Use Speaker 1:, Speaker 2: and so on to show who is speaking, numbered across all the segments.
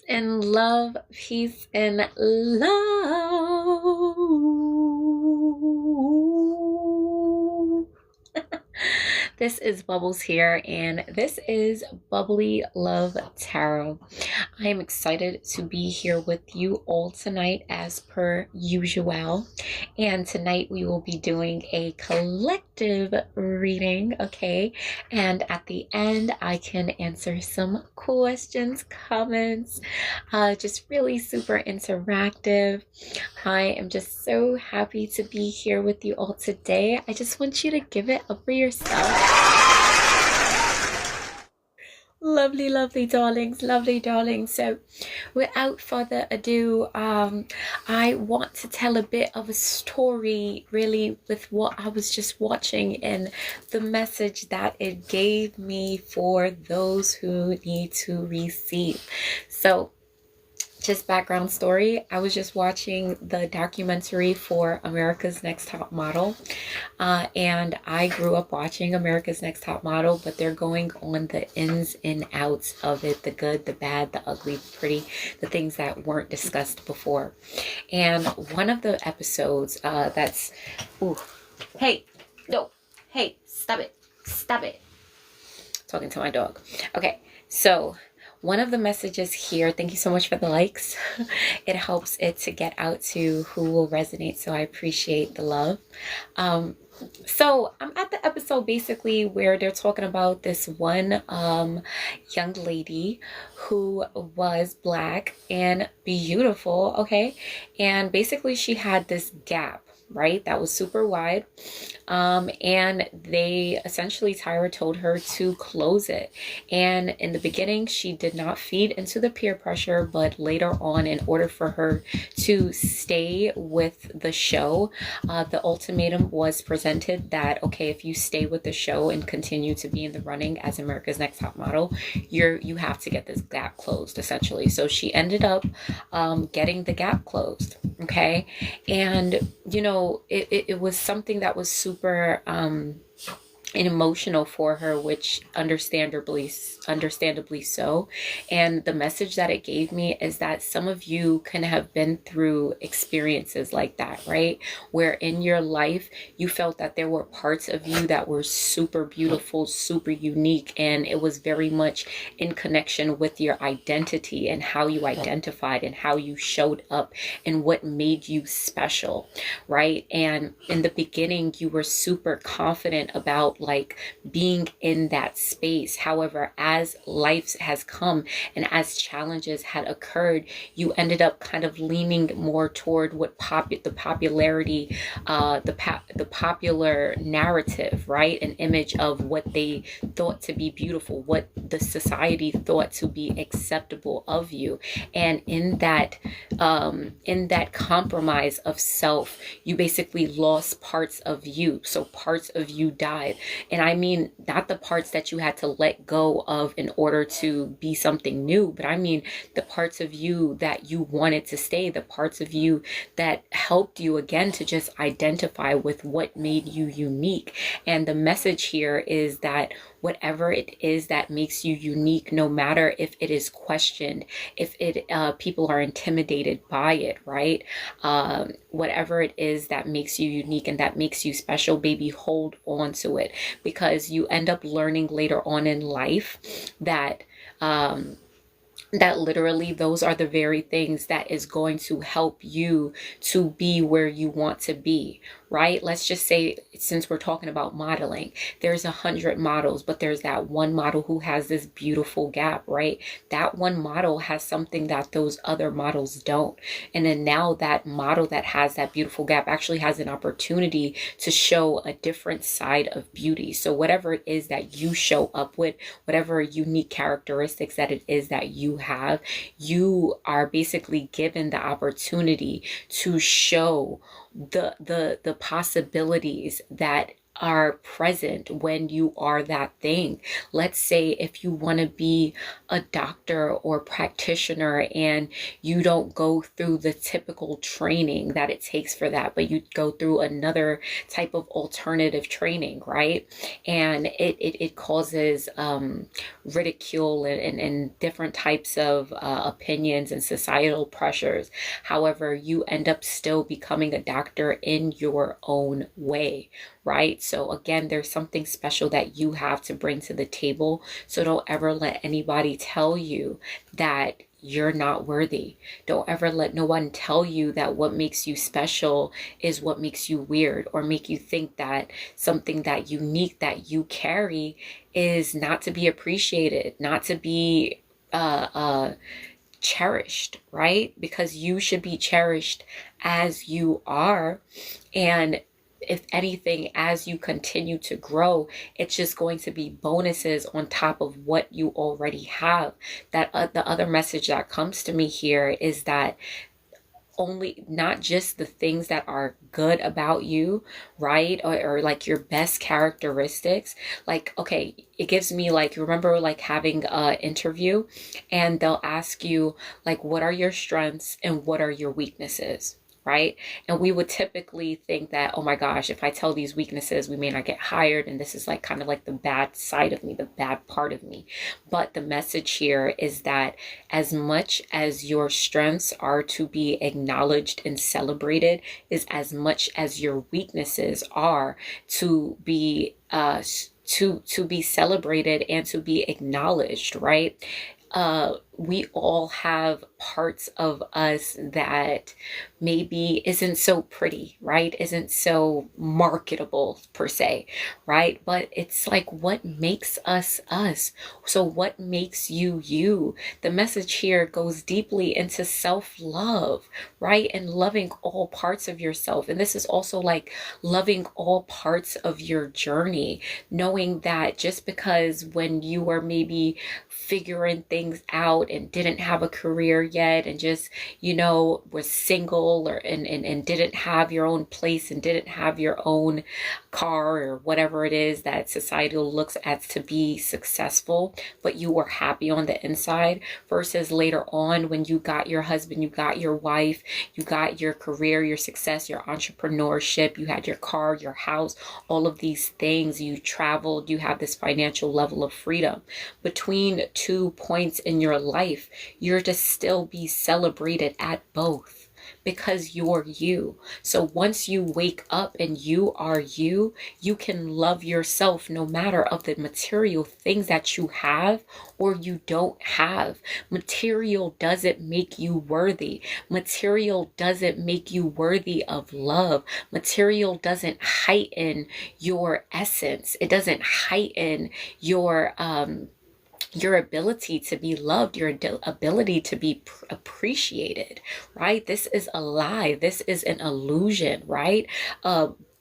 Speaker 1: and love, peace and love. This is Bubbles here, and this is Bubbly Love Tarot. I am excited to be here with you all tonight, as per usual. And tonight we will be doing a collective reading, okay? And at the end, I can answer some questions, comments, just really super interactive. I am just so happy to be here with you all today. I just want you to give it up for yourself. Lovely, lovely darlings, lovely darlings. So without further ado, I want to tell a bit of a story really with what I was just watching and the message that it gave me for those who need to receive. So just background story, I was just watching the documentary for America's Next Top Model, and I grew up watching America's Next Top Model, but they're going on the ins and outs of it, the good, the bad, the ugly, the pretty, the things that weren't discussed before. And one of the episodes ooh, hey, no, hey, stop it, talking to my dog. Okay, so one of the messages here, thank you so much for the likes. It helps it to get out to who will resonate, so I appreciate the love. So I'm at the episode basically where they're talking about this one young lady who was black and beautiful, okay? And basically she had this gap, right, that was super wide, and they essentially, Tyra told her to close it. And in the beginning she did not feed into the peer pressure, but later on, in order for her to stay with the show, the ultimatum was presented that, okay, if you stay with the show and continue to be in the running as America's Next Top Model, you have to get this gap closed, essentially. So she ended up getting the gap closed, okay? And you know, it was something that was super and emotional for her, which understandably so. And the message that it gave me is that some of you can have been through experiences like that, right? Where in your life you felt that there were parts of you that were super beautiful, super unique, and it was very much in connection with your identity and how you identified and how you showed up and what made you special, right? And in the beginning you were super confident about like being in that space. However, as life has come and as challenges had occurred, you ended up kind of leaning more toward what the popularity, the popular narrative, right? An image of what they thought to be beautiful, what the society thought to be acceptable of you. And in that compromise of self, you basically lost parts of you. So parts of you died. And I mean, not the parts that you had to let go of in order to be something new, but I mean the parts of you that you wanted to stay, the parts of you that helped you again to just identify with what made you unique. And the message here is that whatever it is that makes you unique, no matter if it is questioned, if people are intimidated by it, right? Whatever it is that makes you unique and that makes you special, baby, hold on to it, because you end up learning later on in life that that literally those are the very things that is going to help you to be where you want to be, right? Let's just say, since we're talking about modeling, there's 100 models, but there's that one model who has this beautiful gap, right? That one model has something that those other models don't. And then now that model that has that beautiful gap actually has an opportunity to show a different side of beauty. So whatever it is that you show up with, whatever unique characteristics that it is that you have, you are basically given the opportunity to show the possibilities that are present when you are that thing. Let's say if you want to be a doctor or practitioner and you don't go through the typical training that it takes for that, but you go through another type of alternative training, right? And it causes ridicule and different types of opinions and societal pressures. However, you end up still becoming a doctor in your own way, right? So again, there's something special that you have to bring to the table. So don't ever let anybody tell you that you're not worthy. Don't ever let no one tell you that what makes you special is what makes you weird, or make you think that something that unique that you carry is not to be appreciated, not to be cherished, right? Because you should be cherished as you are. And if anything, as you continue to grow, it's just going to be bonuses on top of what you already have. That the other message that comes to me here is that only not just the things that are good about you, right? Or like your best characteristics. Like, okay, it gives me like, remember like having a interview and they'll ask you like, what are your strengths and what are your weaknesses? Right? And we would typically think that, oh my gosh, if I tell these weaknesses, we may not get hired. And this is like kind of like the bad side of me, the bad part of me. But the message here is that as much as your strengths are to be acknowledged and celebrated, is as much as your weaknesses are to be to be celebrated and to be acknowledged, right? We all have parts of us that maybe isn't so pretty, right? Isn't so marketable per se, right? But it's like what makes us us. So what makes you you? The message here goes deeply into self-love, right? And loving all parts of yourself. And this is also like loving all parts of your journey, knowing that just because when you were maybe figuring things out and didn't have a career yet and just, was single and didn't have your own place and didn't have your own car or whatever it is that society looks at to be successful, but you were happy on the inside, versus later on when you got your husband, you got your wife, you got your career, your success, your entrepreneurship, you had your car, your house, all of these things, you traveled, you have this financial level of freedom. Between 2 points in your life, you're to still be celebrated at both, because you're you. So once you wake up and you are you, you can love yourself no matter of the material things that you have or you don't have. Material doesn't make you worthy. Material doesn't make you worthy of love. Material doesn't heighten your essence. It doesn't heighten your ability to be loved, your ability to be appreciated, right? This is a lie. This is an illusion, right?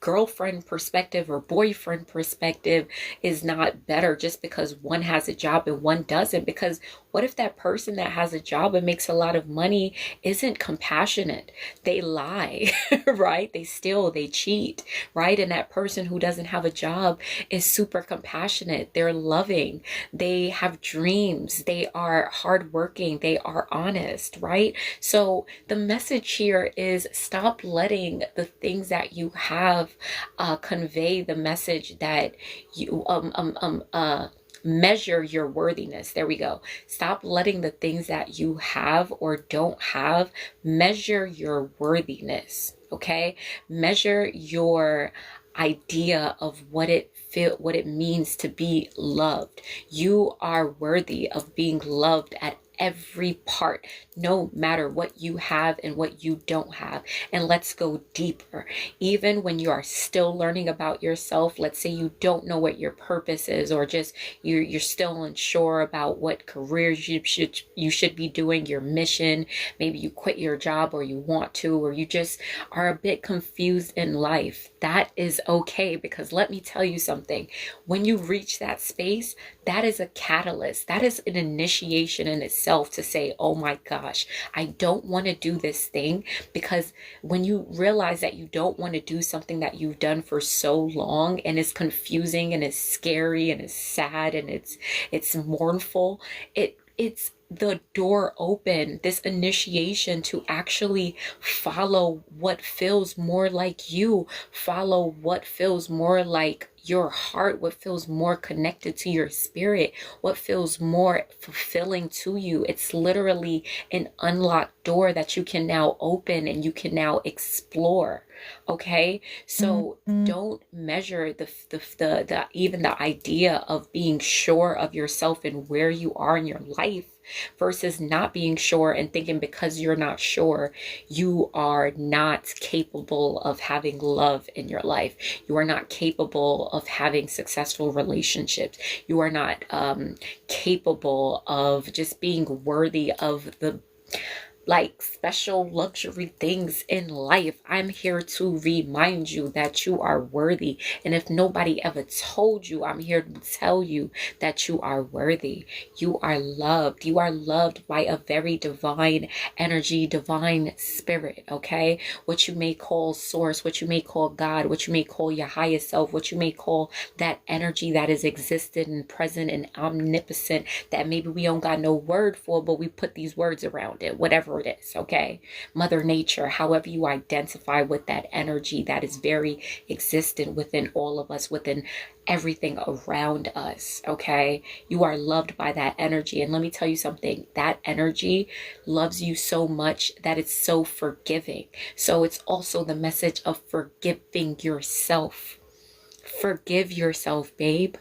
Speaker 1: Girlfriend perspective or boyfriend perspective is not better just because one has a job and one doesn't. Because what if that person that has a job and makes a lot of money isn't compassionate? They lie, right? They steal, they cheat, right? And that person who doesn't have a job is super compassionate. They're loving. They have dreams. They are hardworking. They are honest, right? So the message here is stop letting the things that you have convey the message that you measure your worthiness. There we go. Stop letting the things that you have or don't have measure your worthiness. Okay, measure your idea of what it means to be loved. You are worthy of being loved at every part, no matter what you have and what you don't have. And let's go deeper. Even when you are still learning about yourself, let's say you don't know what your purpose is, or just you're still unsure about what careers you should be doing, your mission. Maybe you quit your job, or you want to, or you just are a bit confused in life. That is okay, because let me tell you something. When you reach that space, that is a catalyst. That is an initiation in itself yourself to say, oh my gosh, I don't want to do this thing. Because when you realize that you don't want to do something that you've done for so long, and it's confusing and it's scary and it's sad and it's mournful, it's the door open, this initiation to actually follow what feels more like you, follow what feels more like your heart, what feels more connected to your spirit, what feels more fulfilling to you. It's literally an unlocked door that you can now open and you can now explore. Okay, so don't measure the even the idea of being sure of yourself and where you are in your life versus not being sure and thinking because you're not sure, you are not capable of having love in your life. You are not capable of having successful relationships. You are not capable of just being worthy of the like special luxury things in life. I'm here to remind you that you are worthy. And if nobody ever told you, I'm here to tell you that you are worthy. You are loved. You are loved by a very divine energy, divine spirit, okay? What you may call source, what you may call God, what you may call your highest self, what you may call that energy that is existent and present and omnipotent that maybe we don't got no word for, but we put these words around it, whatever it is, okay? Mother Nature, however you identify with that energy that is very existent within all of us, within everything around us, okay? You are loved by that energy. And let me tell you something, that energy loves you so much that it's so forgiving. So it's also the message of forgiving yourself. Forgive yourself, babe.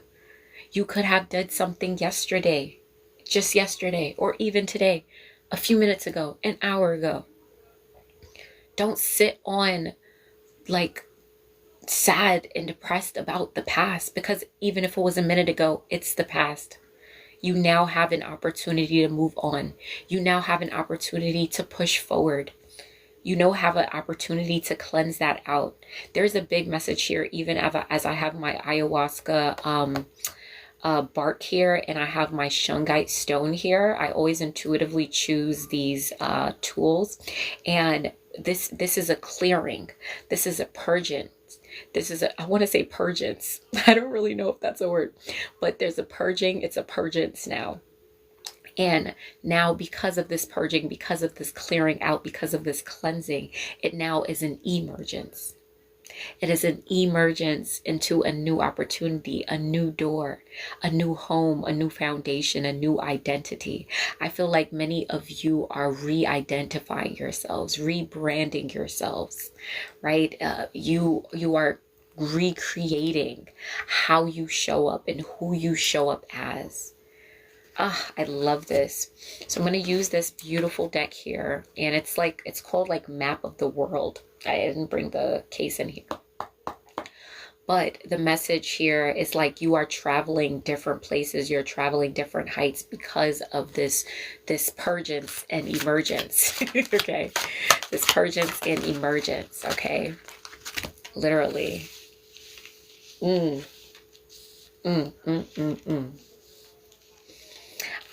Speaker 1: You could have did something yesterday, just yesterday, or even today, a few minutes ago, an hour ago. Don't sit on like sad and depressed about the past, because even if it was a minute ago, it's the past. You now have an opportunity to move on. You now have an opportunity to push forward. You now have an opportunity to cleanse that out. There's a big message here, even as I have my ayahuasca bark here and I have my shungite stone here. I always intuitively choose these tools, and this is a clearing. This is a purging. This is I want to say purgence. I don't really know if that's a word, but there's a purging. It's a purgence now. And now, because of this purging, because of this clearing out, because of this cleansing, it now is an emergence. It is an emergence into a new opportunity, a new door, a new home, a new foundation, a new identity. I feel like many of you are re-identifying yourselves, rebranding yourselves, right? You are recreating how you show up and who you show up as. I love this. So I'm going to use this beautiful deck here, and it's called like Map of the World. I didn't bring the case in here, but the message here is like you are traveling different places, you're traveling different heights because of this purgence and emergence. Okay, this purgence and emergence. Okay, literally.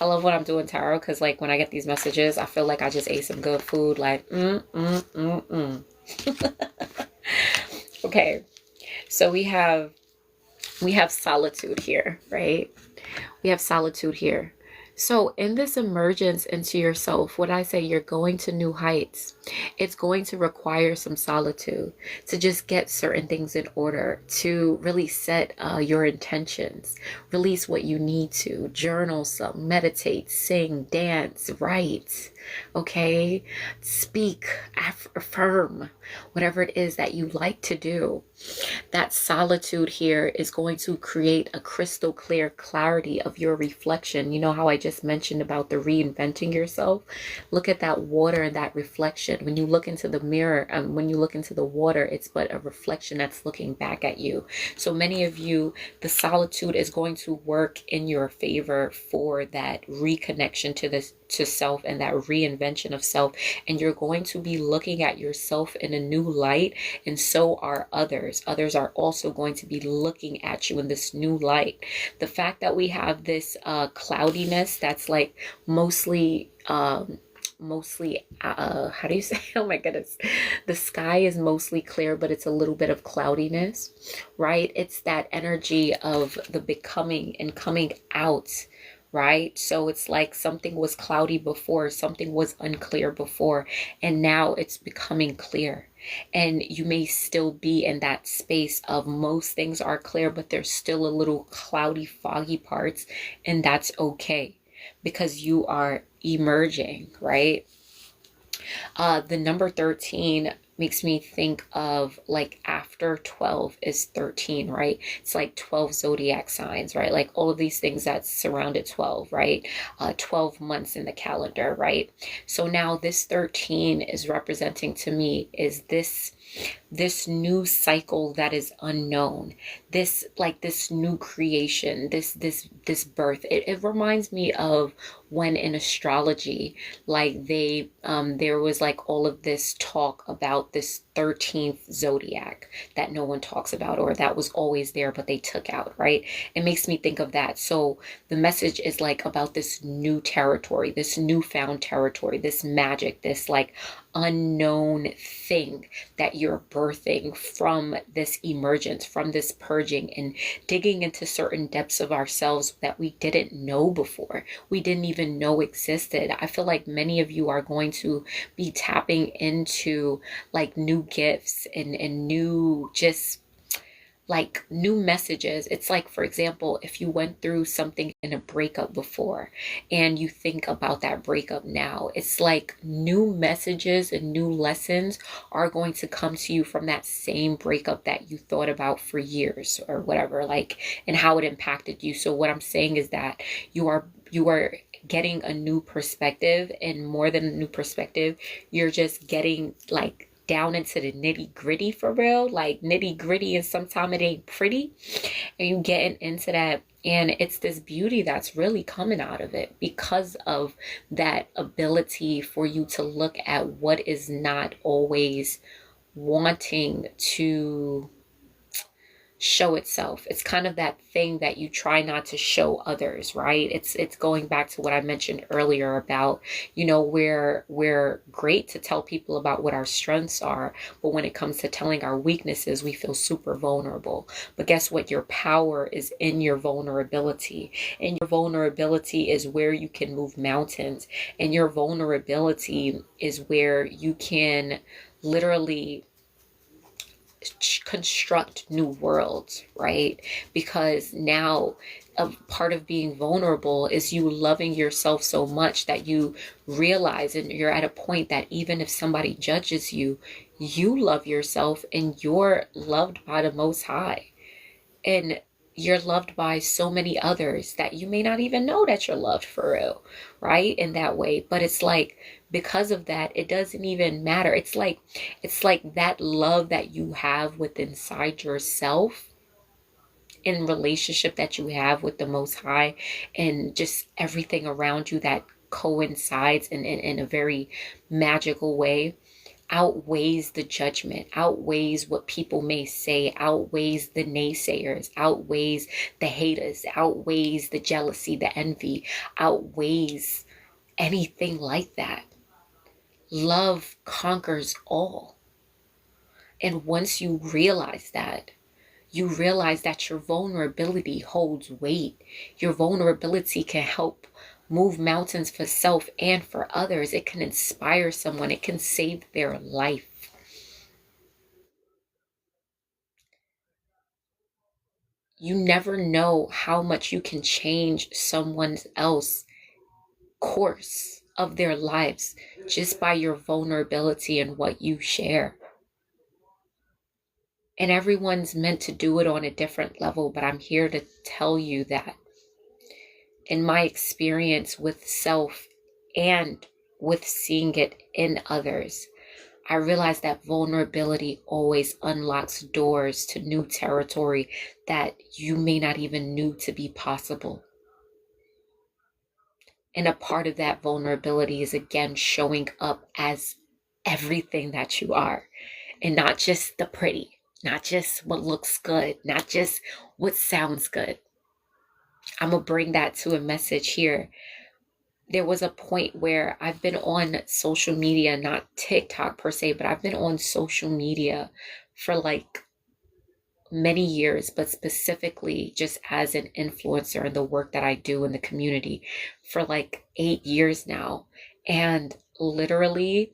Speaker 1: I love when I'm doing tarot, because like when I get these messages, I feel like I just ate some good food. Like Okay, so we have solitude here, right? We have solitude here. So in this emergence into yourself, what I say, you're going to new heights. It's going to require some solitude to just get certain things in order, to really set your intentions, release what you need to, journal some, meditate, sing, dance, write, okay? Speak, affirm, whatever it is that you like to do. That solitude here is going to create a crystal clear clarity of your reflection. You know how I just mentioned about the reinventing yourself? Look at that water and that reflection. When you look into the mirror, when you look into the water, it's but a reflection that's looking back at you. So many of you, the solitude is going to work in your favor for that reconnection to this, to self and that reinvention of self. And you're going to be looking at yourself in a new light, and so are others. Others are also going to be looking at you in this new light. The fact that we have this cloudiness that's like mostly how do you say oh my goodness, the sky is mostly clear but it's a little bit of cloudiness, right? It's that energy of the becoming and coming out, right? So it's like something was cloudy before, something was unclear before, and now it's becoming clear. And you may still be in that space of most things are clear, but there's still a little cloudy, foggy parts, and that's okay because you are emerging, right? The number 13 makes me think of like after 12 is 13, right? It's like 12 zodiac signs, right? Like all of these things that surrounded 12, right? 12 months in the calendar, right? So now this 13 is representing to me is this new cycle that is unknown, this like this new creation, this birth. It reminds me of when in astrology, like there was like all of this talk about this 13th zodiac that no one talks about, or that was always there but they took out, right? It makes me think of that. So the message is like about this new territory, this newfound territory, this magic, this like unknown thing that you're birthing from this emergence, from this purging and digging into certain depths of ourselves that we didn't know before, we didn't even know existed. I feel like many of you are going to be tapping into like new gifts and new just like new messages. It's like, for example, if you went through something in a breakup before and you think about that breakup now, it's like new messages and new lessons are going to come to you from that same breakup that you thought about for years or whatever, like, and how it impacted you. So what I'm saying is that you are getting a new perspective, and more than a new perspective, you're just getting like down into the nitty gritty for real, like nitty gritty, and sometimes it ain't pretty, and you getting into that, and it's this beauty that's really coming out of it because of that ability for you to look at what is not always wanting to show itself. It's kind of that thing that you try not to show others, right? It's going back to what I mentioned earlier about, we're great to tell people about what our strengths are, but when it comes to telling our weaknesses, we feel super vulnerable. But guess what? Your power is in your vulnerability. And your vulnerability is where you can move mountains. And your vulnerability is where you can literally construct new worlds, right? Because now a part of being vulnerable is you loving yourself so much that you realize, and you're at a point that even if somebody judges you, you love yourself and you're loved by the Most High. And you're loved by so many others that you may not even know that you're loved for real, right? In that way. But it's like, because of that, it doesn't even matter. It's like that love that you have within inside yourself, in relationship that you have with the Most High, and just everything around you that coincides in a very magical way, outweighs the judgment, outweighs what people may say, outweighs the naysayers, outweighs the haters, outweighs the jealousy, the envy, outweighs anything like that. Love conquers all. And once you realize that, you realize that your vulnerability holds weight. Your vulnerability can help move mountains for self and for others. It can inspire someone. It can save their life. You never know how much you can change someone else's course of their lives just by your vulnerability and what you share. And everyone's meant to do it on a different level, but I'm here to tell you that in my experience with self and with seeing it in others, I realized that vulnerability always unlocks doors to new territory that you may not even knew to be possible. And a part of that vulnerability is again showing up as everything that you are, and not just the pretty, not just what looks good, not just what sounds good. I'm going to bring that to a message here. There was a point where I've been on social media, not TikTok per se, but I've been on social media for like many years, but specifically just as an influencer in the work that I do in the community for like 8 years now. And literally,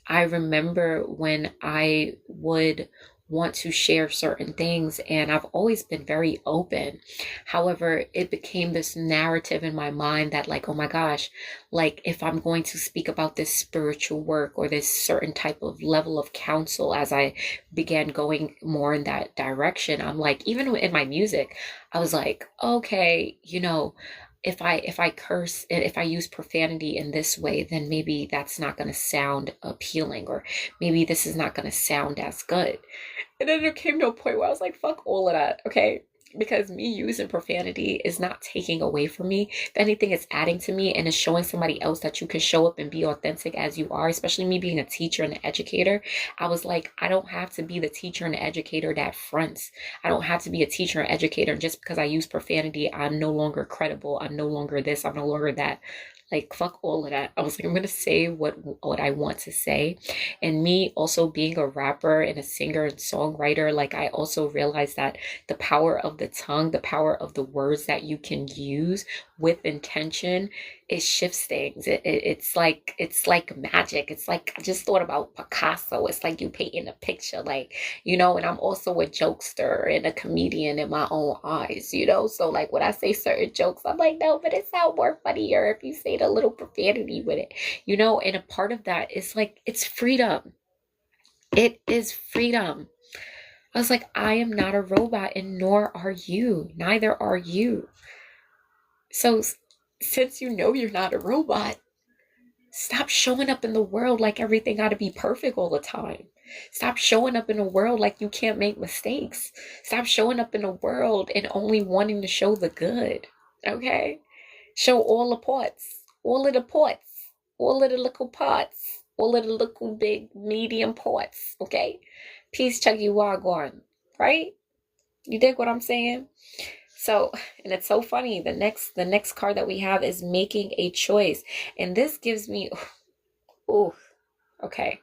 Speaker 1: I remember when I would want to share certain things, and I've always been very open. However, it became this narrative in my mind that, like, oh my gosh, like if I'm going to speak about this spiritual work or this certain type of level of counsel, as I began going more in that direction, I'm like, even in my music, I was like, okay, if I curse and if I use profanity in this way, then maybe that's not going to sound appealing, or maybe this is not going to sound as good. And then there came to a point where I was like, fuck all of that, okay? Because me using profanity is not taking away from me. If anything, it's adding to me and it's showing somebody else that you can show up and be authentic as you are, especially me being a teacher and an educator. I was like, I don't have to be the teacher and the educator that fronts. I don't have to be a teacher and educator. And just because I use profanity, I'm no longer credible. I'm no longer this. I'm no longer that. Like, fuck all of that. I was like, I'm gonna say what I want to say. And me also being a rapper and a singer and songwriter, like I also realized that the power of the tongue, the power of the words that you can use with intention, it shifts things. It's like magic. It's like, I just thought about Picasso. It's like you painting a picture, like, and I'm also a jokester and a comedian in my own eyes. So like when I say certain jokes, I'm like, no, but it sounds more funnier if you say a little profanity with it. And a part of that is like, it's freedom. It is freedom. I was like, I am not a robot, and nor are you. Neither are you. So since you know you're not a robot, stop showing up in the world like everything got to be perfect all the time. Stop showing up in the world like you can't make mistakes. Stop showing up in the world and only wanting to show the good. Okay? Show all the parts, all of the parts, all of the little parts, all of the little big medium parts. Okay? Peace, Chuggy Wagwan. Right? You dig what I'm saying? So, and it's so funny. The next card that we have is making a choice. And this gives me, oh, okay.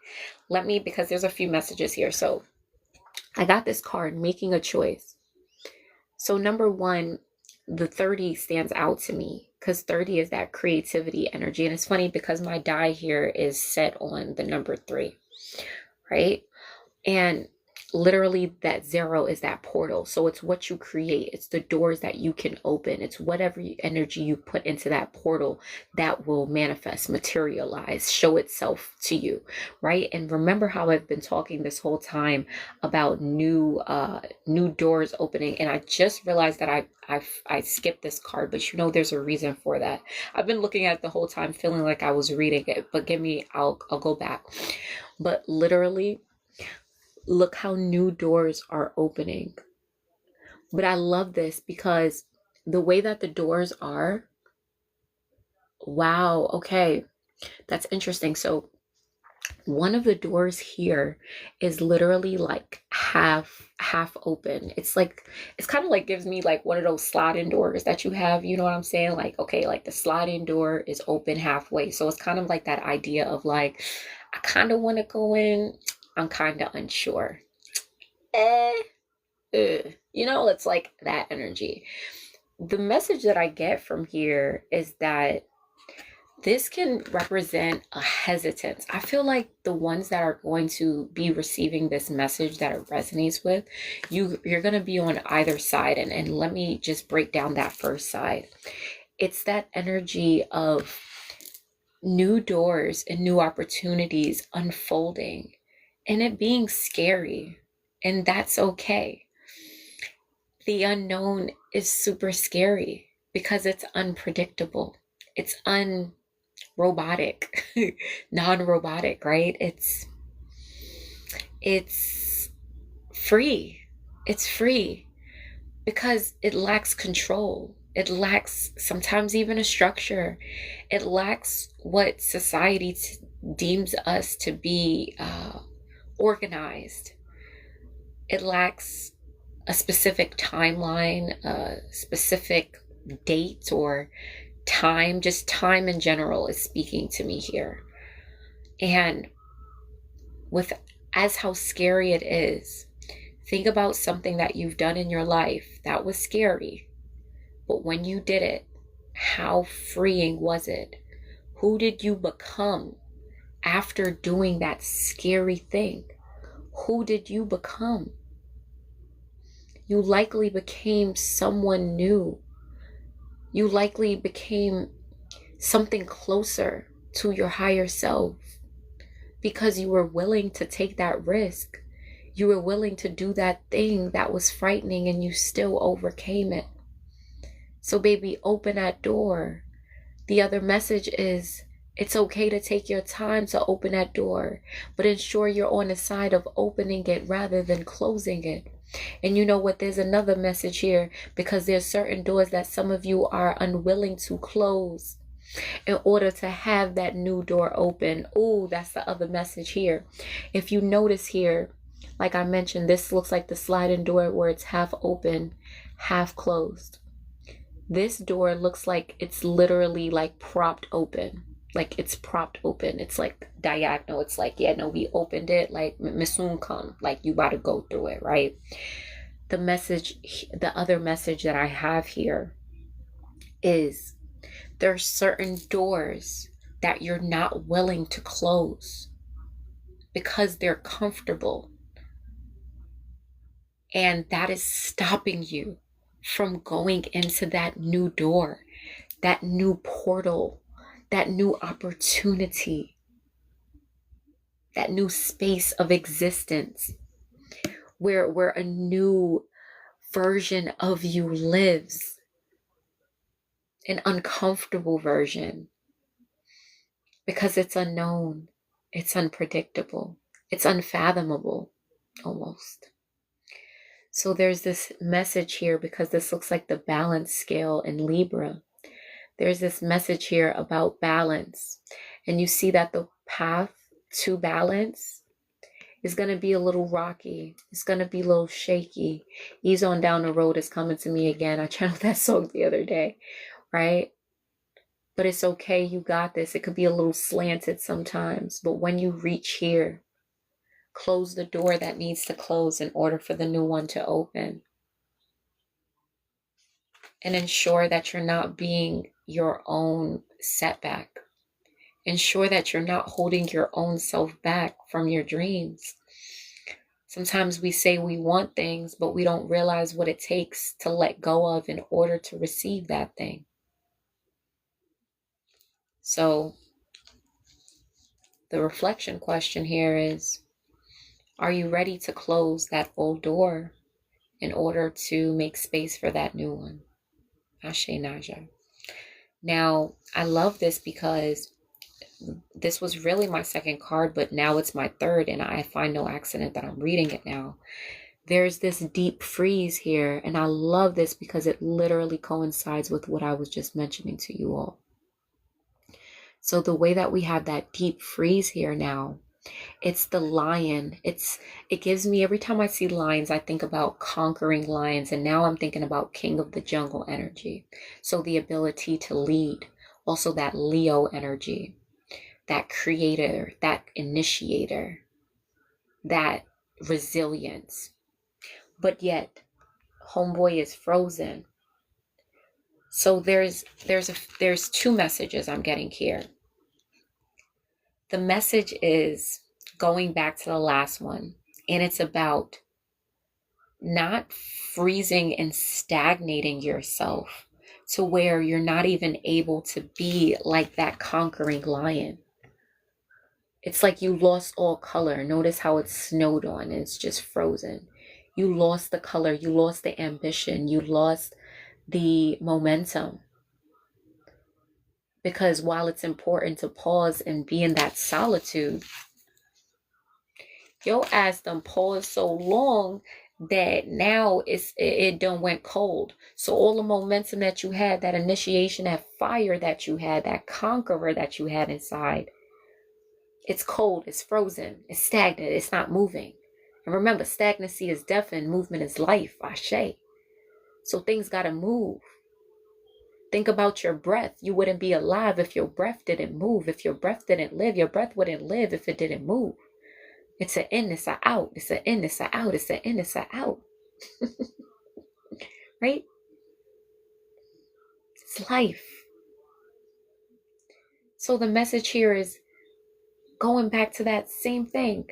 Speaker 1: Because there's a few messages here. So I got this card, making a choice. So number one, the 30 stands out to me because 30 is that creativity energy. And it's funny because my die here is set on the number 3, right? And literally that 0 is that portal. So it's what you create. It's the doors that you can open. It's whatever energy you put into that portal that will manifest, materialize, show itself to you, right? And remember how I've been talking this whole time about new doors opening. And I just realized that I skipped this card, but there's a reason for that. I've been looking at it the whole time, feeling like I was reading it, but I'll go back. But literally, look how new doors are opening. But I love this because the way that the doors are, wow, okay, that's interesting. So one of the doors here is literally like half open. It's kind of like gives me like one of those sliding doors that you have, you know what I'm saying? Like, okay, like the sliding door is open halfway. So it's kind of like that idea of like, I kind of want to go in, I'm kind of unsure. It's like that energy. The message that I get from here is that this can represent a hesitance. I feel like the ones that are going to be receiving this message that it resonates with, you're going to be on either side. And let me just break down that first side. It's that energy of new doors and new opportunities unfolding and it being scary. And that's okay. The unknown is super scary because it's unpredictable. It's unrobotic, non-robotic, right? It's free. It's free because it lacks control. It lacks sometimes even a structure. It lacks what society deems us to be organized. It lacks a specific timeline, a specific date or time. Just time in general is speaking to me here. And with as how scary it is, think about something that you've done in your life that was scary. But when you did it, how freeing was it? Who did you become after doing that scary thing? Who did you become? You likely became someone new. You likely became something closer to your higher self because you were willing to take that risk. You were willing to do that thing that was frightening and you still overcame it. So, baby, open that door. The other message is it's okay to take your time to open that door, but ensure you're on the side of opening it rather than closing it. And you know what? There's another message here because there's certain doors that some of you are unwilling to close in order to have that new door open. Oh, that's the other message here. If you notice here, like I mentioned, this looks like the sliding door where it's half open, half closed. This door looks like it's literally like propped open. Like it's propped open. It's like diagonal. It's like, yeah, no, we opened it. Like, Misoon come. Like, you got to go through it, right? The other message that I have here is there are certain doors that you're not willing to close because they're comfortable. And that is stopping you from going into that new door, that new portal, that new opportunity, that new space of existence where a new version of you lives, an uncomfortable version, because it's unknown, it's unpredictable, it's unfathomable almost. So there's this message here because this looks like the balance scale in Libra. There's this message here about balance. And you see that the path to balance is going to be a little rocky. It's going to be a little shaky. Ease on Down the Road is coming to me again. I channeled that song the other day, right? But it's okay. You got this. It could be a little slanted sometimes. But when you reach here, close the door that needs to close in order for the new one to open. And ensure that you're not being your own setback. Ensure that you're not holding your own self back from your dreams. Sometimes we say we want things, but we don't realize what it takes to let go of in order to receive that thing. So the reflection question here is, are you ready to close that old door in order to make space for that new one? Ashe Naja. Now, I love this because this was really my second card, but now it's my third, and I find no accident that I'm reading it now. There's this deep freeze here, and I love this because it literally coincides with what I was just mentioning to you all. So the way that we have that deep freeze here now, it's the lion. It gives me, every time I see lions, I think about conquering lions, and now I'm thinking about king of the jungle energy. So the ability to lead, also that Leo energy, that creator, that initiator, that resilience. But yet, homeboy is frozen. So there's two messages I'm getting here. The message is going back to the last one, and it's about not freezing and stagnating yourself to where you're not even able to be like that conquering lion. It's like you lost all color. Notice how it's snowed on and it's just frozen. You lost the color, you lost the ambition, you lost the momentum. Because while it's important to pause and be in that solitude, your ass done paused so long that now it done went cold. So all the momentum that you had, that initiation, that fire that you had, that conqueror that you had inside, it's cold, it's frozen, it's stagnant, it's not moving. And remember, stagnancy is death and movement is life, Ashe. So things gotta move. Think about your breath. You wouldn't be alive if your breath didn't move. If your breath didn't live, your breath wouldn't live if it didn't move. It's an in, it's an out. It's an in, it's an out. It's an in, it's an out. Right? It's life. So the message here is going back to that same thing.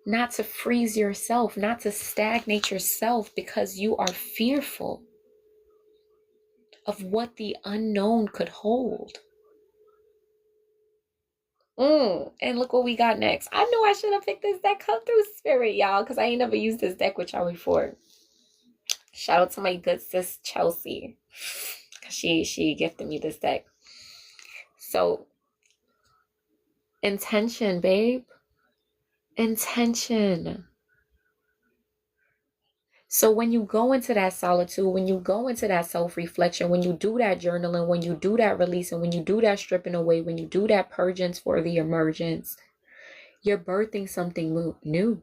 Speaker 1: Not to freeze yourself, not to stagnate yourself because you are fearful of what the unknown could hold. And look what we got next. I knew I should have picked this deck. Come through, spirit, y'all, because I ain't never used this deck with y'all before. Shout out to my good sis Chelsea, because she gifted me this deck. So intention, babe. Intention. So when you go into that solitude, when you go into that self-reflection, when you do that journaling, when you do that releasing, when you do that stripping away, when you do that purgence for the emergence, you're birthing something new.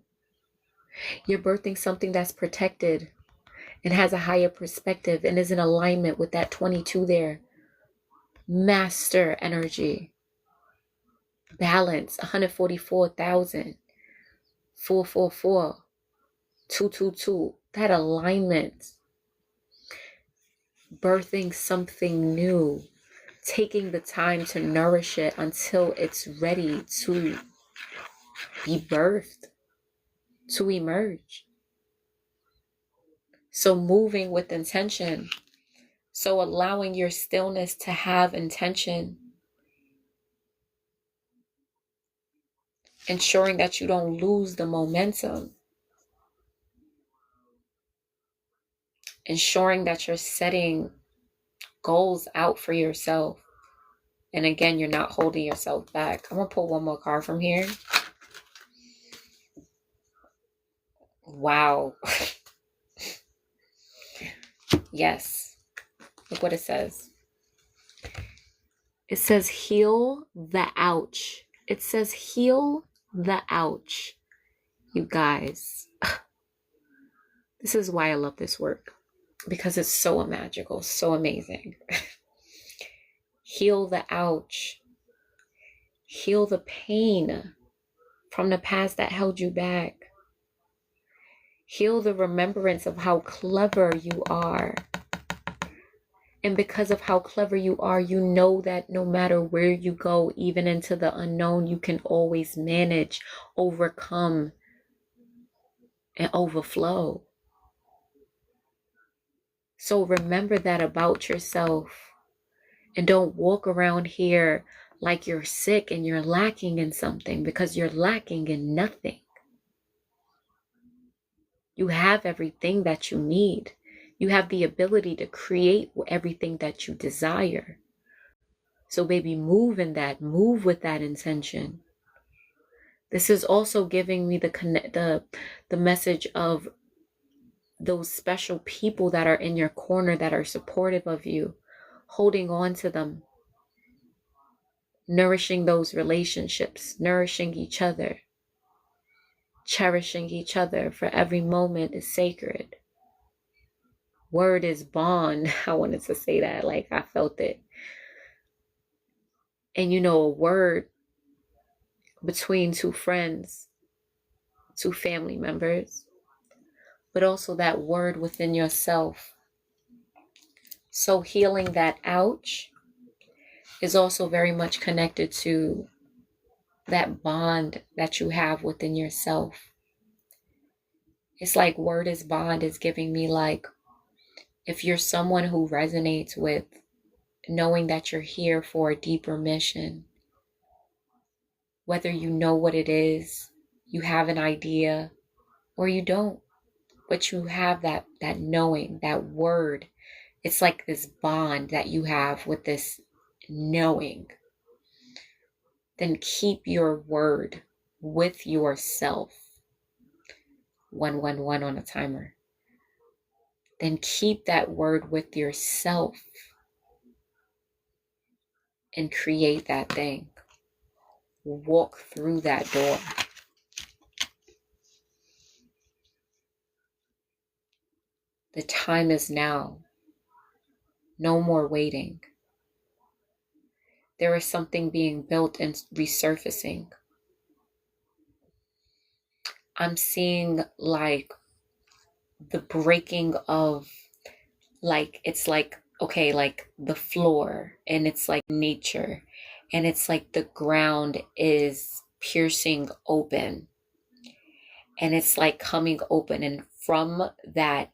Speaker 1: You're birthing something that's protected and has a higher perspective and is in alignment with that 22 there. Master energy. Balance, 144,000. 444. 222. That alignment. Birthing something new. Taking the time to nourish it until it's ready to be birthed, to emerge. So moving with intention. So allowing your stillness to have intention. Ensuring that you don't lose the momentum. Ensuring that you're setting goals out for yourself. And again, you're not holding yourself back. I'm going to pull one more card from here. Wow. Yes. Look what it says. It says heal the ouch. It says heal the ouch. You guys. This is why I love this work. Because it's so magical, so amazing. Heal the ouch. Heal the pain from the past that held you back. Heal the remembrance of how clever you are. And because of how clever you are, you know that no matter where you go, even into the unknown, you can always manage, overcome, and overflow. So remember that about yourself. And don't walk around here like you're sick and you're lacking in something, because you're lacking in nothing. You have everything that you need. You have the ability to create everything that you desire. So baby, move in that, move with that intention. This is also giving me the message of those special people that are in your corner, that are supportive of you, holding on to them, nourishing those relationships, nourishing each other, cherishing each other, for every moment is sacred. Word is bond. I wanted to say that, like I felt it. And you know, a word between two friends, two family members, but also that word within yourself. So healing that ouch is also very much connected to that bond that you have within yourself. It's like word is bond is giving me, like, if you're someone who resonates with knowing that you're here for a deeper mission, whether you know what it is, you have an idea, or you don't, but you have that knowing, that word. It's like this bond that you have with this knowing. Then keep your word with yourself. 111 on a timer. Then keep that word with yourself and create that thing. Walk through that door. The time is now. No more waiting. There is something being built and resurfacing. I'm seeing like the breaking of, like, it's like, okay, like the floor, and it's like nature, and it's like the ground is piercing open, and it's like coming open, and from that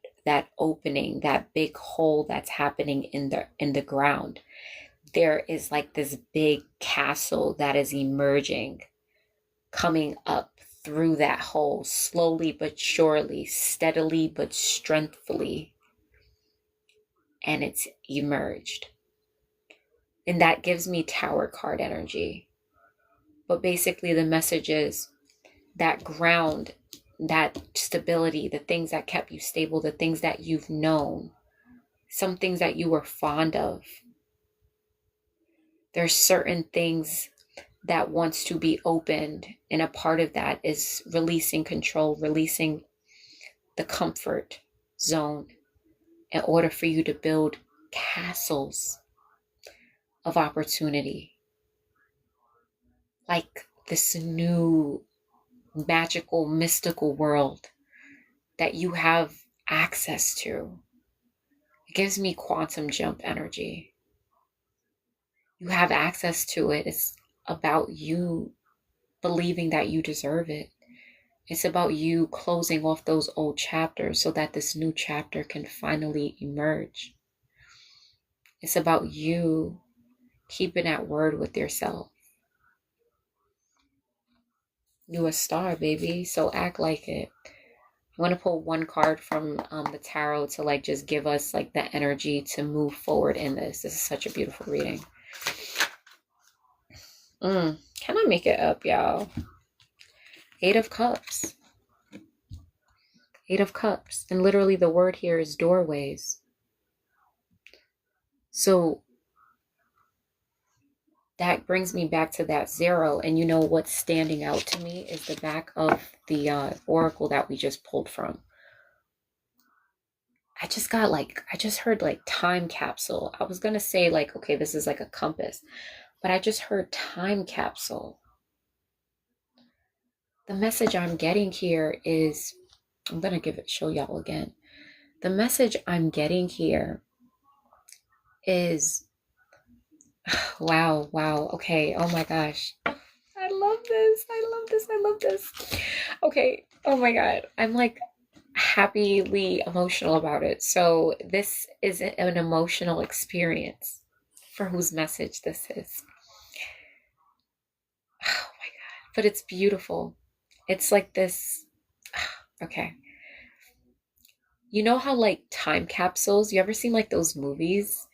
Speaker 1: opening, that big hole that's happening in the ground, there is like this big castle that is emerging, coming up through that hole, slowly but surely, steadily but strengthfully, and it's emerged. And that gives me tower card energy. But basically, the message is that ground, that stability, the things that kept you stable, the things that you've known, some things that you were fond of. There's certain things that wants to be opened, and a part of that is releasing control, releasing the comfort zone in order for you to build castles of opportunity, like this new magical, mystical world that you have access to. It gives me quantum jump energy. You have access to it. It's about you believing that you deserve it. It's about you closing off those old chapters so that this new chapter can finally emerge. It's about you keeping that word with yourself. You a star, baby, so act like it. I'm going to pull one card from the tarot to like just give us like the energy to move forward in this. This is such a beautiful reading. Can I make it up, y'all? 8 of Cups. 8 of Cups. And literally the word here is doorways. So that brings me back to that 0. And you know what's standing out to me is the back of the oracle that we just pulled from. I just heard like time capsule. I was going to say like, okay, this is like a compass, but I just heard time capsule. The message I'm getting here is, I'm going to show y'all again. The message I'm getting here is, wow, okay, oh my gosh. I love this. Okay, oh my God. I'm like happily emotional about it. So this is an emotional experience for whose message this is. Oh my God. But it's beautiful. It's like this. Okay. You know how like time capsules, you ever seen like those movies?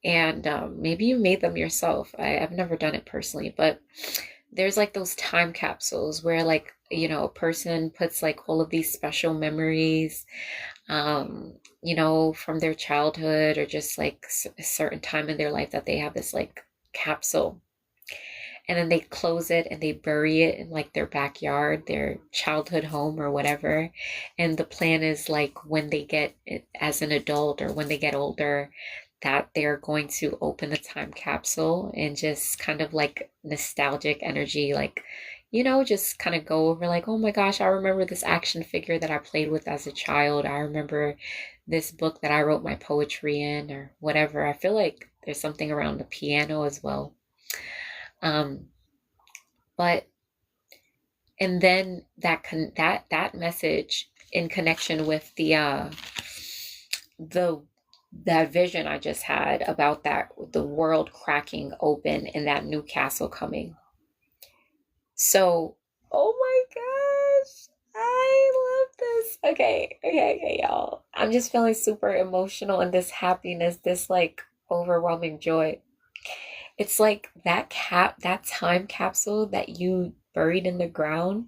Speaker 1: And maybe you made them yourself. I've never done it personally, but there's like those time capsules where like, you know, a person puts like all of these special memories, you know, from their childhood or just like a certain time in their life that they have this like capsule. And then they close it and they bury it in like their backyard, their childhood home or whatever. And the plan is like when they get it as an adult or when they get older, that they're going to open the time capsule and just kind of like nostalgic energy, like, you know, just kind of go over like, oh my gosh, I remember this action figure that I played with as a child. I remember this book that I wrote my poetry in or whatever. I feel like there's something around the piano as well. But and then that message in connection with the that vision I just had about that the world cracking open and that new castle coming. So, oh my gosh, I love this. Okay, y'all. I'm just feeling super emotional and this happiness, this like overwhelming joy. It's like that time capsule that you buried in the ground.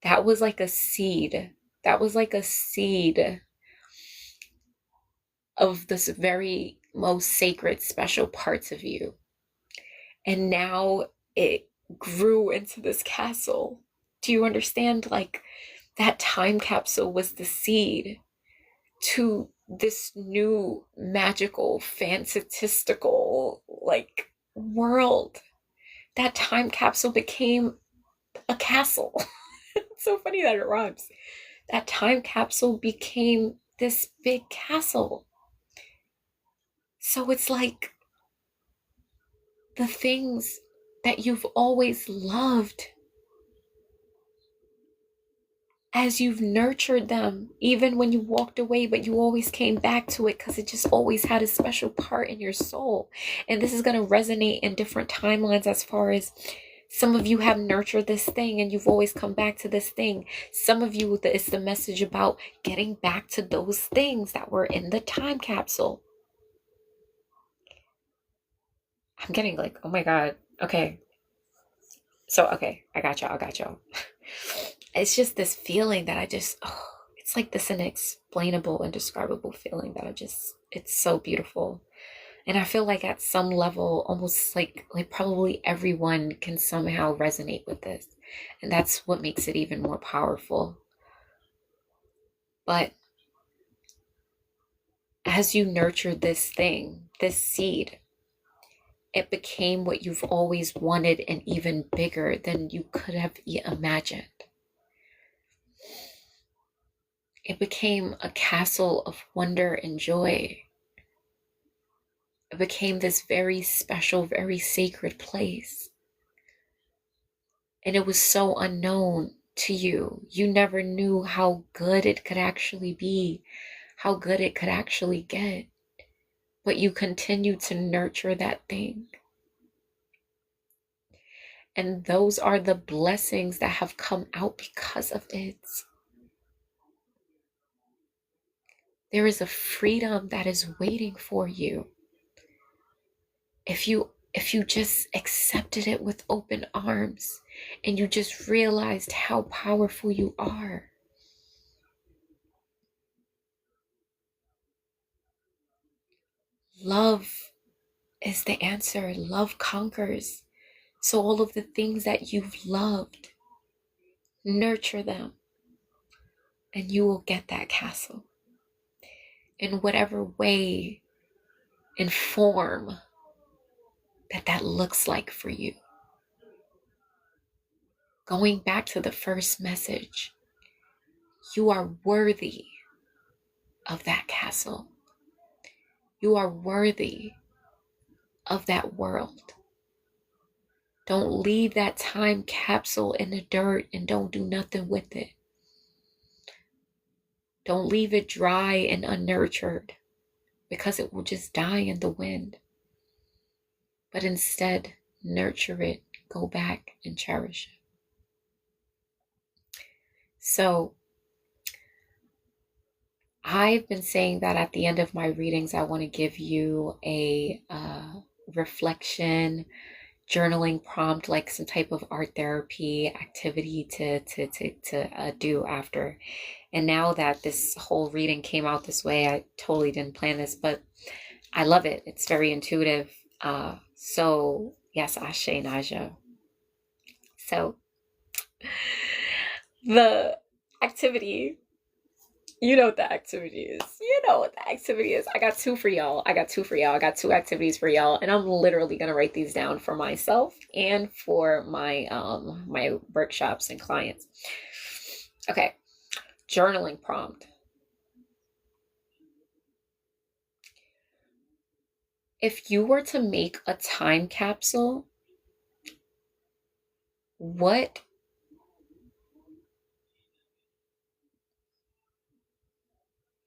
Speaker 1: That was like a seed. That was like a seed of this very most sacred, special parts of you. And now it grew into this castle. Do you understand? Like, that time capsule was the seed to this new magical, fantastical, like, world. That time capsule became a castle. It's so funny that it rhymes. That time capsule became this big castle. So it's like the things that you've always loved, as you've nurtured them, even when you walked away, but you always came back to it because it just always had a special part in your soul. And this is going to resonate in different timelines, as far as some of you have nurtured this thing and you've always come back to this thing. Some of you, it's the message about getting back to those things that were in the time capsule. I'm getting like, oh my God. Okay. So, okay, I got y'all. It's just this feeling that it's like this inexplainable, indescribable feeling that it's so beautiful. And I feel like at some level, almost like probably everyone can somehow resonate with this. And that's what makes it even more powerful. But as you nurtured this thing, this seed, it became what you've always wanted, and even bigger than you could have imagined. It became a castle of wonder and joy. It became this very special, very sacred place. And it was so unknown to you. You never knew how good it could actually be, how good it could actually get. But you continued to nurture that thing. And those are the blessings that have come out because of it. There is a freedom that is waiting for you. If you just accepted it with open arms, and you just realized how powerful you are. Love is the answer. Love conquers. So all of the things that you've loved, nurture them, and you will get that castle in whatever way and form that looks like for you. Going back to the first message, you are worthy of that castle. You are worthy of that world. Don't leave that time capsule in the dirt and don't do nothing with it. Don't leave it dry and unnurtured, because it will just die in the wind. But instead, nurture it, go back and cherish it. So, I've been saying that at the end of my readings, I want to give you a reflection, journaling prompt, like some type of art therapy activity to do after. And now that this whole reading came out this way, I totally didn't plan this, but I love it. It's very intuitive. So yes, Ashe Naja. So the activity, you know what the activity is. You know what the activity is. I got two for y'all. I got two activities for y'all, and I'm literally gonna write these down for myself and for my my workshops and clients. Okay, journaling prompt. If you were to make a time capsule, what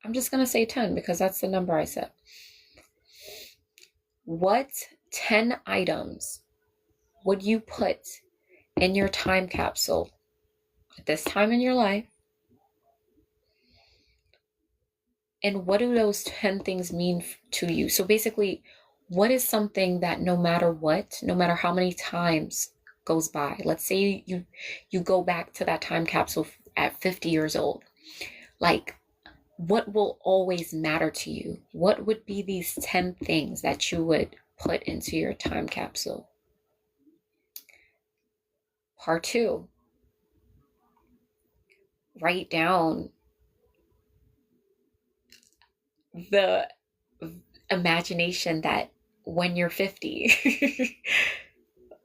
Speaker 1: I'm just going to say 10 because that's the number I said. What 10 items would you put in your time capsule at this time in your life? And what do those 10 things mean to you? So basically, what is something that no matter what, no matter how many times goes by. Let's say you go back to that time capsule at 50 years old. Like, what will always matter to you? What would be these 10 things that you would put into your time capsule? Part two, write down the imagination that when you're 50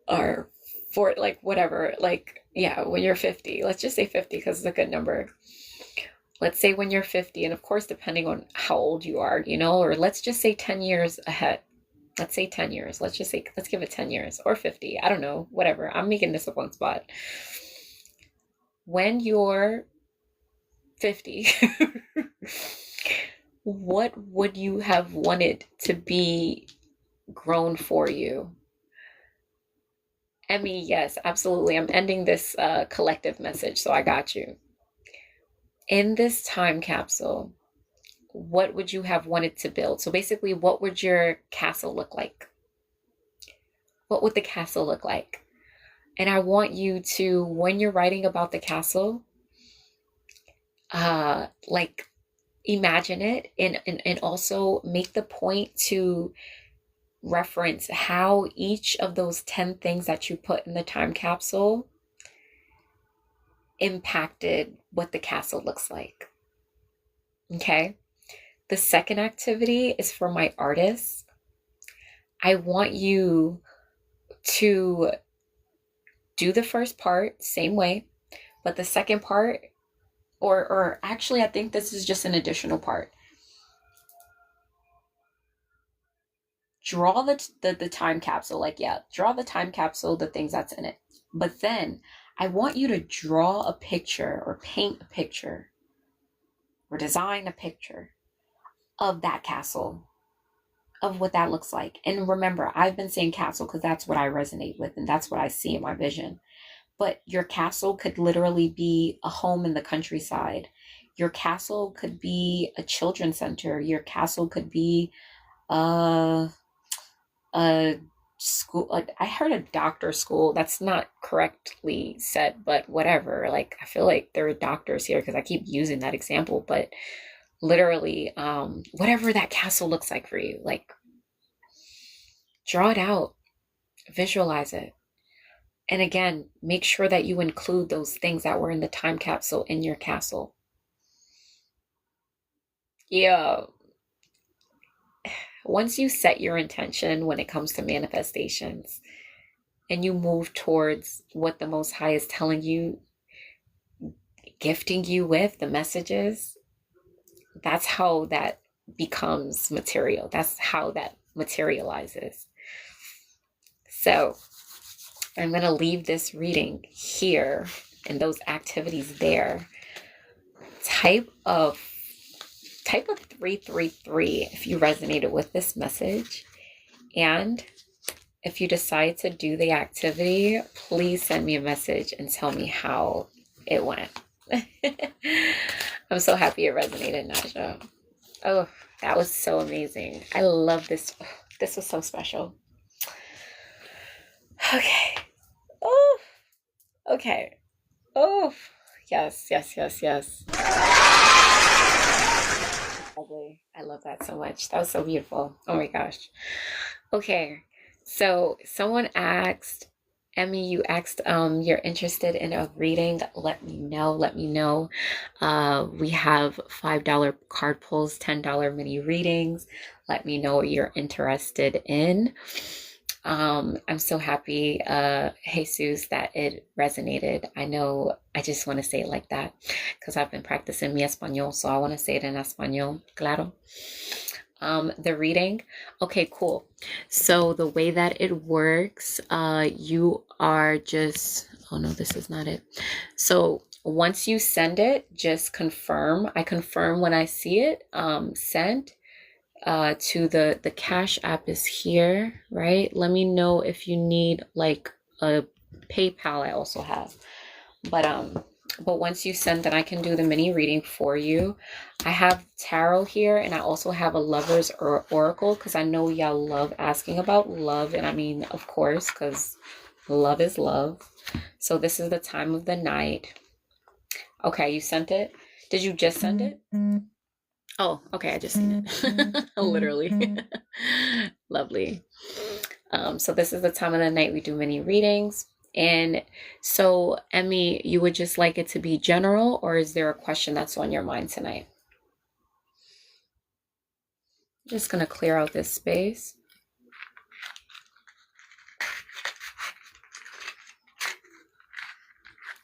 Speaker 1: or for like whatever, like, yeah, when you're 50, let's just say 50 because it's a good number. Let's say when you're 50, and of course, depending on how old you are, or let's just say 10 years ahead. Let's say 10 years. Let's give it 10 years or 50. I don't know, whatever. I'm making this up on spot. When you're 50, what would you have wanted to be grown for you? Emmy, yes, absolutely. I'm ending this collective message, so I got you. In this time capsule, what would you have wanted to build? So basically, what would your castle look like? What would the castle look like? And I want you to, when you're writing about the castle, like imagine it and also make the point to reference how each of those 10 things that you put in the time capsule impacted what the castle looks like. Okay. The second activity is for my artists. I want you to do the first part same way, but the second part, or actually, I think this is just an additional part. Draw the time capsule, like, yeah, draw the time capsule, the things that's in it. But then I want you to draw a picture or paint a picture or design a picture of that castle, of what that looks like. And remember, I've been saying castle because that's what I resonate with and that's what I see in my vision. But your castle could literally be a home in the countryside. Your castle could be a children's center. Your castle could be a school. I heard a doctor school. That's not correctly said, but whatever. Like, I feel like there are doctors here because I keep using that example, but literally, whatever that castle looks like for you, like, draw it out, visualize it. And again, make sure that you include those things that were in the time capsule in your castle. Yeah. Once you set your intention when it comes to manifestations and you move towards what the Most High is telling you, gifting you with the messages, that's how that becomes material. That's how that materializes. So I'm going to leave this reading here and those activities there. Type of 333 if you resonated with this message. And if you decide to do the activity, please send me a message and tell me how it went. I'm so happy it resonated, Naja. Oh, that was so amazing. I love this. This was so special. Okay. Oh, okay. Oh, yes, yes, yes, yes. I love that so much. That was so beautiful. Oh my gosh. Okay. So someone asked, Emmy, you asked, you're interested in a reading. Let me know. Let me know. We have $5 card pulls, $10 mini readings. Let me know what you're interested in. I'm so happy, Jesus, that it resonated. I know I just want to say it like that because I've been practicing mi español, so I want to say it in español, claro. The reading. Okay, cool. So the way that it works, you are just, oh no, this is not it. So once you send it, just confirm. I confirm when I see it, sent. To the Cash App is here, right? Let me know if you need like a PayPal. I also have, but once you send, then I can do the mini reading for you. I have tarot here, and I also have a lover's oracle because I know y'all love asking about love, and I mean, of course, because Love is love. So this is the time of the night. Okay, you sent it? Did you just send it? Oh, okay, I just seen it. Literally. Lovely. So this is the time of the night we do mini readings. And so, Emmy, you would just like it to be general, or is there a question that's on your mind tonight? Just gonna clear out this space.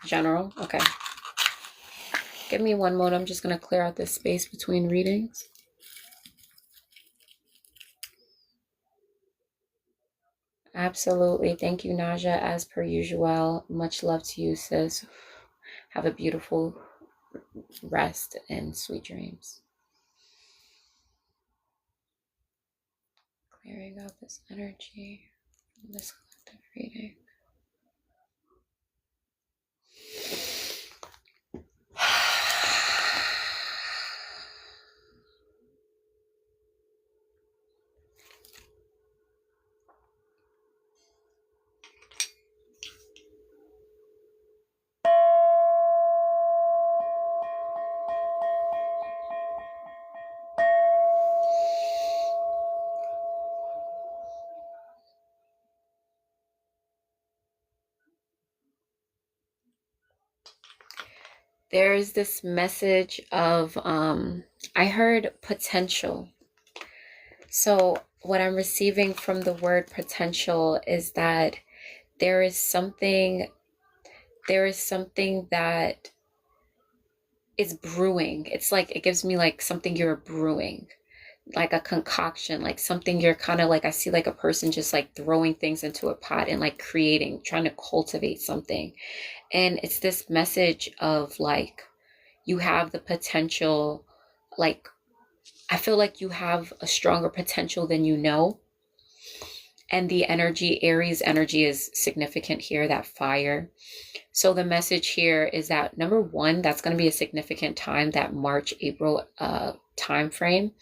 Speaker 1: General, okay. Give me one moment. I'm just gonna clear out this space between readings. Absolutely. Thank you, Naja, as per usual. Much love to you, sis. Have a beautiful rest and sweet dreams. Clearing out this energy from this collective reading. There's this message of, I heard potential. So what I'm receiving from the word potential is that there is something that is brewing. It's like, it gives me like something you're brewing, like a concoction, like something you're kind of like, I see like a person just like throwing things into a pot and like creating, trying to cultivate something. And it's this message of like, you have the potential, like, I feel like you have a stronger potential than you know. And the energy, Aries energy is significant here, that fire. So the message here is that number one, that's going to be a significant time, that March, April time frame.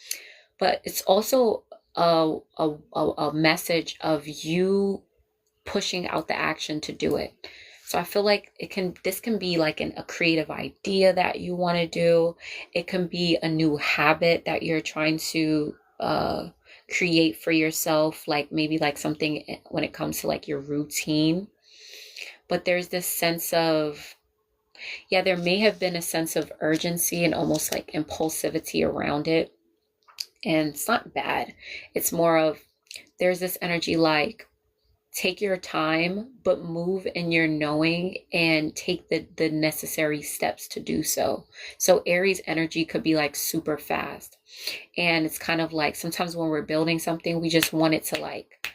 Speaker 1: But it's also a message of you pushing out the action to do it. So I feel like this can be like a creative idea that you want to do. It can be a new habit that you're trying to create for yourself, like maybe like something when it comes to like your routine. But there's this sense of, yeah, there may have been a sense of urgency and almost like impulsivity around it. And it's not bad. It's more of, there's this energy like, take your time, but move in your knowing and take the necessary steps to do so. So Aries energy could be like super fast. And it's kind of like, sometimes when we're building something, we just want it to like,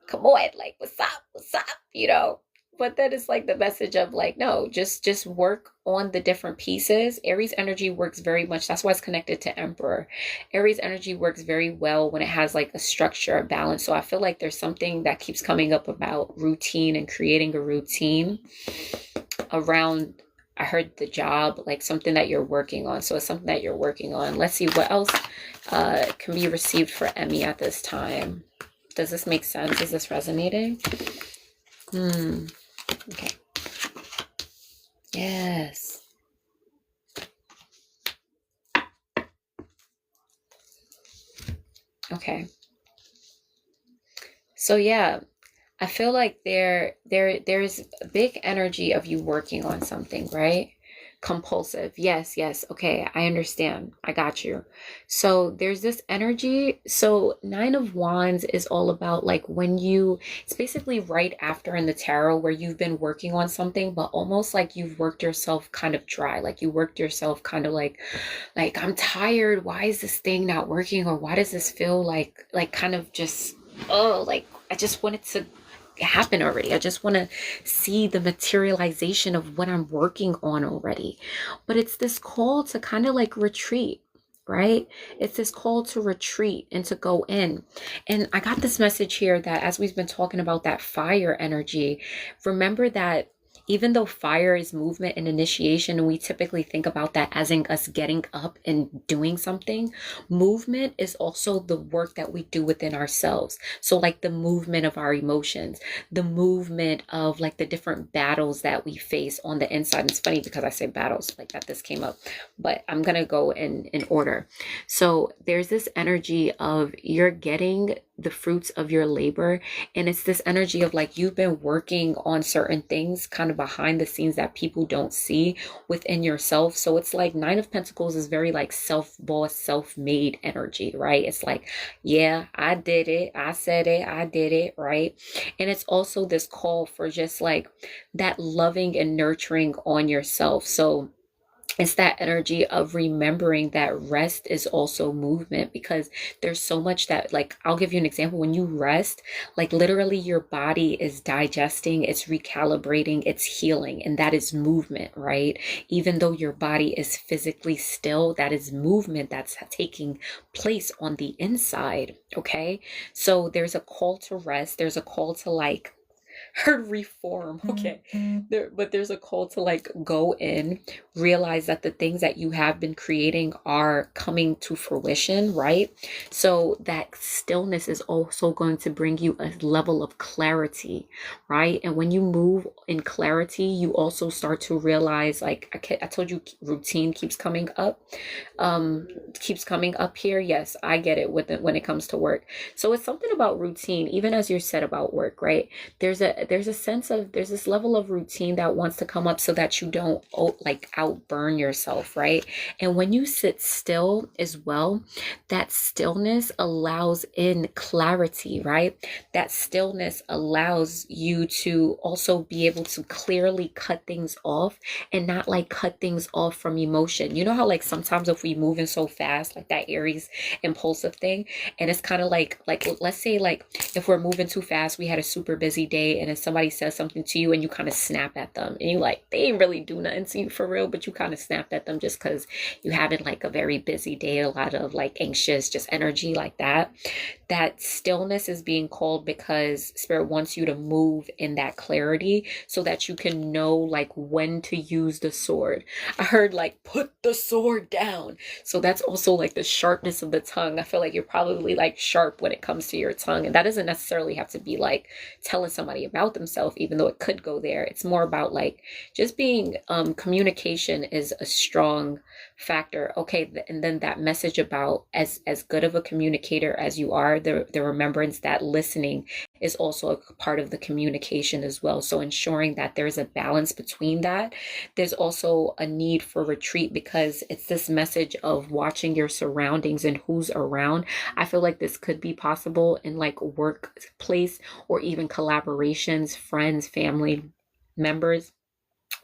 Speaker 1: come on, like, what's up, you know? But then it's like the message of like, no, just work on the different pieces. Aries energy works very much. That's why it's connected to Emperor. Aries energy works very well when it has like a structure, a balance. So I feel like there's something that keeps coming up about routine and creating a routine around, I heard the job, like something that you're working on. So it's something that you're working on. Let's see what else can be received for Emmy at this time. Does this make sense? Is this resonating? Okay. Yes. Okay. So yeah, I feel like there's a big energy of you working on something, right? Compulsive. Yes, yes. Okay, I understand. I got you. So there's this energy. So Nine of Wands is all about like when it's basically right after in the tarot where you've been working on something, but almost like you've worked yourself kind of dry. Like you worked yourself kind of like I'm tired. Why is this thing not working? Or why does this feel like kind of just, oh, like I just want it to happen already. I just want to see the materialization of what I'm working on already. But it's this call to kind of like retreat, right? It's this call to retreat and to go in. And I got this message here that as we've been talking about that fire energy, remember that even though fire is movement and initiation, and we typically think about that as in us getting up and doing something, movement is also the work that we do within ourselves. So like the movement of our emotions, the movement of like the different battles that we face on the inside. And it's funny because I say battles like that, this came up, but I'm going to go in order. So there's this energy of you're getting the fruits of your labor, and it's this energy of like you've been working on certain things kind of behind the scenes that people don't see within yourself. So it's like Nine of Pentacles is very like self-boss, self-made energy, right? It's like, yeah, I did it, I said it, I did it, right? And it's also this call for just like that loving and nurturing on yourself. So it's that energy of remembering that rest is also movement, because there's so much that, like, I'll give you an example. When you rest, like literally your body is digesting, it's recalibrating, it's healing, and that is movement, right? Even though your body is physically still, that is movement that's taking place on the inside. Okay, so there's a call to rest, there's a call to like heard reform. Okay. But there's a call to like go in, realize that the things that you have been creating are coming to fruition, right? So that stillness is also going to bring you a level of clarity, right? And when you move in clarity, you also start to realize, like I told you, routine keeps coming up, keeps coming up here. Yes, I get it with it when it comes to work. So it's something about routine, even as you said about work, right? There's a sense of, there's this level of routine that wants to come up so that you don't like outburn yourself, right? And when you sit still as well, that stillness allows in clarity, right? That stillness allows you to also be able to clearly cut things off, and not like cut things off from emotion. You know how like sometimes if we move in so fast, like that Aries impulsive thing, and it's kind of like let's say like if we're moving too fast, we had a super busy day, and if somebody says something to you and you kind of snap at them, and you like, they ain't really do nothing to you for real, but you kind of snapped at them just because you having like a very busy day, a lot of like anxious just energy like that. That stillness is being called because Spirit wants you to move in that clarity so that you can know like when to use the sword. I heard like put the sword down. So that's also like the sharpness of the tongue. I feel like you're probably like sharp when it comes to your tongue, and that doesn't necessarily have to be like telling somebody about themselves, even though it could go there. It's more about like just being communication is a strong factor. Okay, and then that message about as good of a communicator as you are, the remembrance that listening is also a part of the communication as well. So ensuring that there's a balance between that. There's also a need for retreat, because it's this message of watching your surroundings and who's around. I feel like this could be possible in like workplace or even collaborations, friends, family members.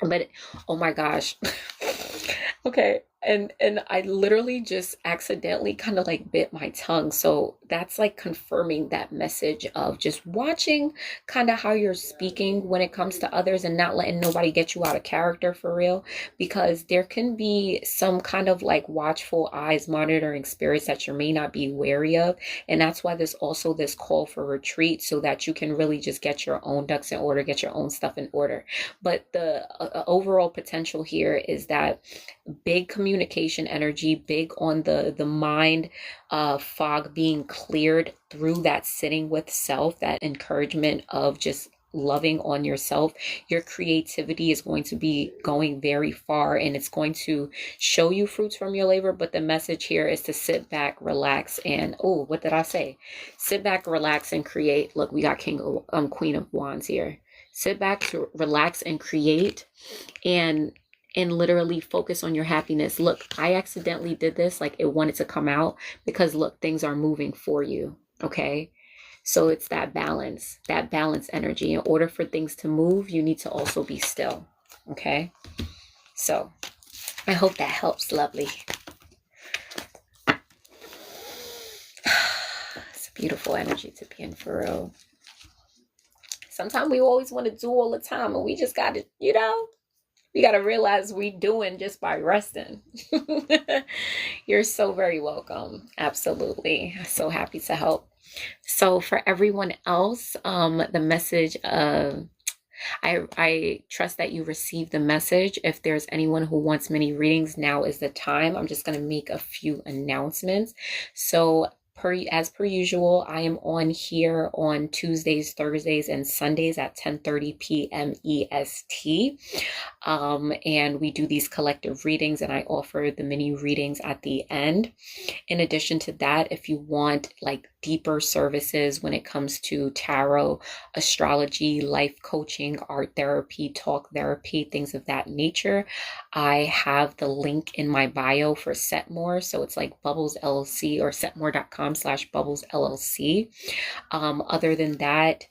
Speaker 1: But oh my gosh. Okay. And I literally just accidentally kind of like bit my tongue. So that's like confirming that message of just watching kind of how you're speaking when it comes to others, and not letting nobody get you out of character for real, because there can be some kind of like watchful eyes monitoring spirits that you may not be wary of. And that's why there's also this call for retreat, so that you can really just get your own ducks in order, get your own stuff in order. But the overall potential here is that big communication energy, big on the mind fog being cleared through that sitting with self, that encouragement of just loving on yourself. Your creativity is going to be going very far, and it's going to show you fruits from your labor. But the message here is to sit back, relax, and oh, what did I say? Sit back, relax, and create. Look, we got Queen of Wands here. Sit back, to relax, and create, and literally focus on your happiness. Look, I accidentally did this, like it wanted to come out, because look, things are moving for you. Okay. So it's that balance energy. In order for things to move, you need to also be still. Okay. So I hope that helps, lovely. It's a beautiful energy to be in for real. Sometimes we always want to do all the time, and we just got to, we got to realize we doing just by resting. You're so very welcome. Absolutely. So happy to help. So for everyone else, the message of I trust that you received the message. If there's anyone who wants mini readings, now is the time. I'm just going to make a few announcements. So as per usual, I am on here on Tuesdays, Thursdays, and Sundays at 10:30 p.m. EST. And we do these collective readings, and I offer the mini readings at the end. In addition to that, if you want like deeper services when it comes to tarot, astrology, life coaching, art therapy, talk therapy, things of that nature, I have the link in my bio for Setmore. So it's like Bubbles LLC or setmore.com/Bubbles LLC. Other than that,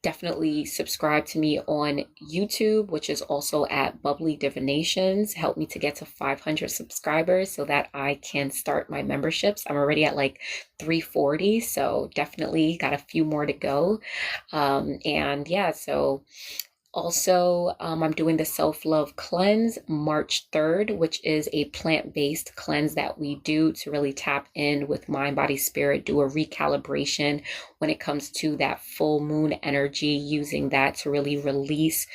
Speaker 1: definitely subscribe to me on YouTube, which is also at Bubbly Divinations. Help me to get to 500 subscribers so that I can start my memberships. I'm already at like 340, so definitely got a few more to go. And yeah, so also, I'm doing the self-love cleanse March 3rd, which is a plant-based cleanse that we do to really tap in with mind, body, spirit, do a recalibration when it comes to that full moon energy, using that to really release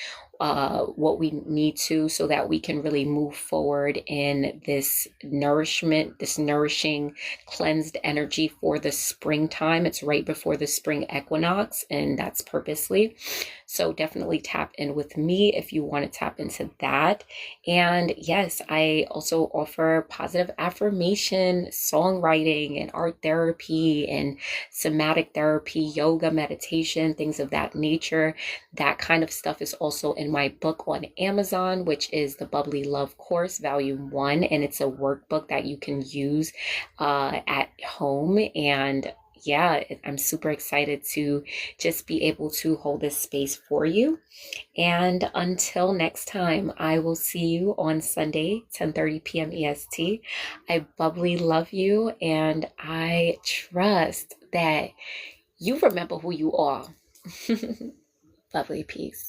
Speaker 1: what we need to so that we can really move forward in this nourishment, this nourishing cleansed energy for the springtime. It's right before the spring equinox, and that's purposely. So definitely tap in with me if you want to tap into that. And yes, I also offer positive affirmation, songwriting, and art therapy, and somatic therapy, yoga, meditation, things of that nature. That kind of stuff is also in my book on Amazon, which is the Bubbly Love Course, Volume 1. And it's a workbook that you can use at home. And yeah, I'm super excited to just be able to hold this space for you. And until next time, I will see you on Sunday, 10:30 p.m. EST. I bubbly love you, and I trust that you remember who you are. Lovely, peace.